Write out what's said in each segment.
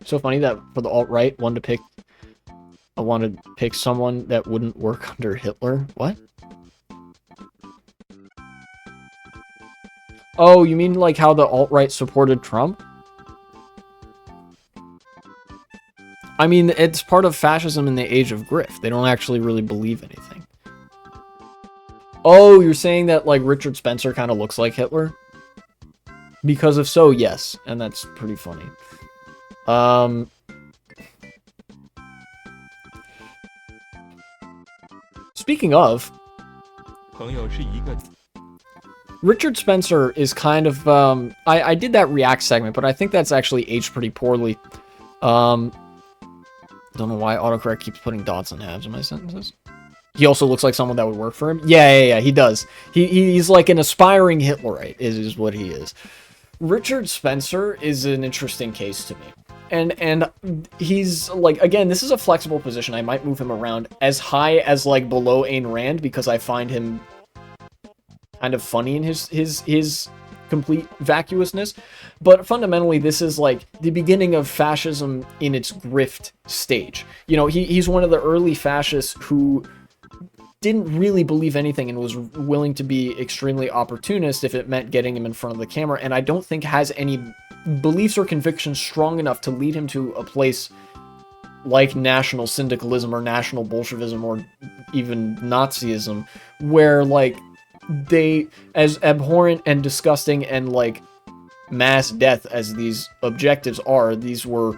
So funny that for the alt-right, I wanted to pick someone that wouldn't work under Hitler. What? Oh, you mean like how the alt-right supported Trump? I mean, it's part of fascism in the age of grift. They don't actually really believe anything. Oh, you're saying that, like, Richard Spencer kind of looks like Hitler? Because if so, yes. And that's pretty funny. Speaking of, Richard Spencer is kind of, I did that React segment, but I think that's actually aged pretty poorly. Don't know why autocorrect keeps putting dots and halves in my sentences. He also looks like someone that would work for him. Yeah, he does. He's like an aspiring Hitlerite, is what he is. Richard Spencer is an interesting case to me. And he's, like, again, this is a flexible position. I might move him around as high as, like, below Ayn Rand, because I find him kind of funny in his complete vacuousness. But fundamentally, this is, like, the beginning of fascism in its grift stage. You know, he's one of the early fascists who didn't really believe anything and was willing to be extremely opportunist if it meant getting him in front of the camera, and I don't think has any beliefs or convictions strong enough to lead him to a place like national syndicalism or national Bolshevism or even Nazism, where, like, they, as abhorrent and disgusting and, like, mass death as these objectives are, these were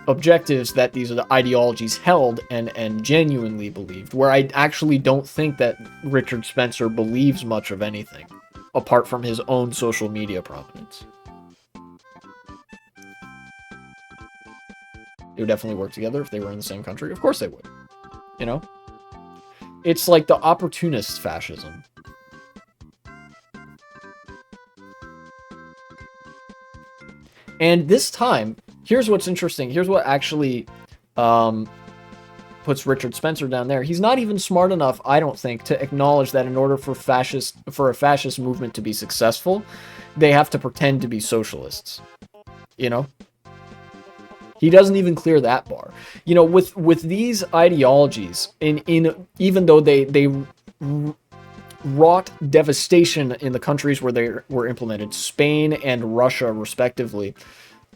objectives that these are the ideologies held and genuinely believed, where I actually don't think that Richard Spencer believes much of anything apart from his own social media prominence. They would definitely work together if they were in the same country. Of course they would. You know? It's like the opportunist fascism. And this time, here's what's interesting. Here's what actually puts Richard Spencer down there. He's not even smart enough, I don't think, to acknowledge that in order for a fascist movement to be successful, they have to pretend to be socialists. You know? He doesn't even clear that bar. You know, with these ideologies, even though they wrought devastation in the countries where they were implemented, Spain and Russia respectively,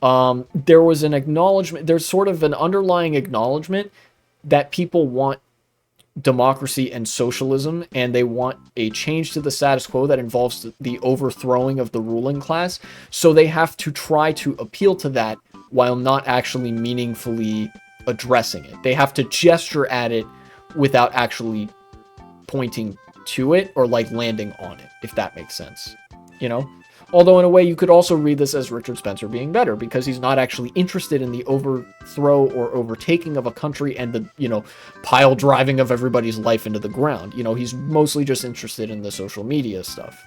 there was an acknowledgement, there's sort of an underlying acknowledgement that people want democracy and socialism, and they want a change to the status quo that involves the overthrowing of the ruling class. So they have to try to appeal to that while not actually meaningfully addressing it. They have to gesture at it without actually pointing to it or, like, landing on it, if that makes sense. You know? Although in a way you could also read this as Richard Spencer being better, because he's not actually interested in the overthrow or overtaking of a country and the, you know, pile driving of everybody's life into the ground. You know, he's mostly just interested in the social media stuff.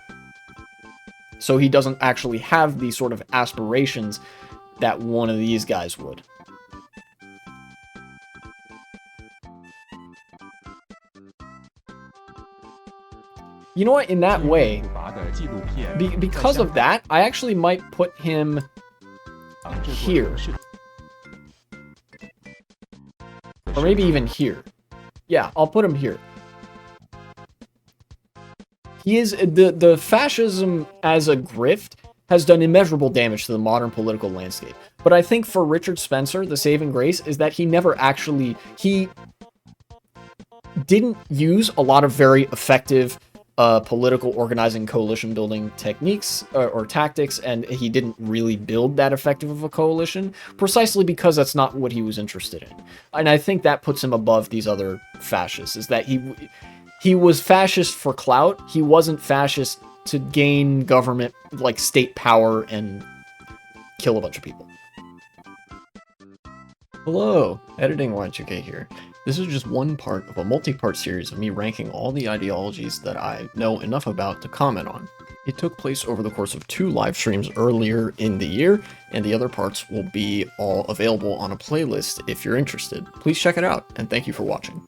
So he doesn't actually have these sort of aspirations that one of these guys would. You know what, in that way, because of that, I actually might put him here. Or maybe even here. Yeah, I'll put him here. He is, the fascism as a grift has done immeasurable damage to the modern political landscape. But I think for Richard Spencer, the saving grace is that he never actually, he didn't use a lot of very effective political organizing, coalition building techniques or tactics, and he didn't really build that effective of a coalition, precisely because that's not what he was interested in. And I think that puts him above these other fascists, is that he was fascist for clout. He wasn't fascist to gain government, like state power, and kill a bunch of people. Hello, Editing Y2K here. This is just one part of a multi-part series of me ranking all the ideologies that I know enough about to comment on. It took place over the course of 2 live streams earlier in the year, and the other parts will be all available on a playlist if you're interested. Please check it out, and thank you for watching.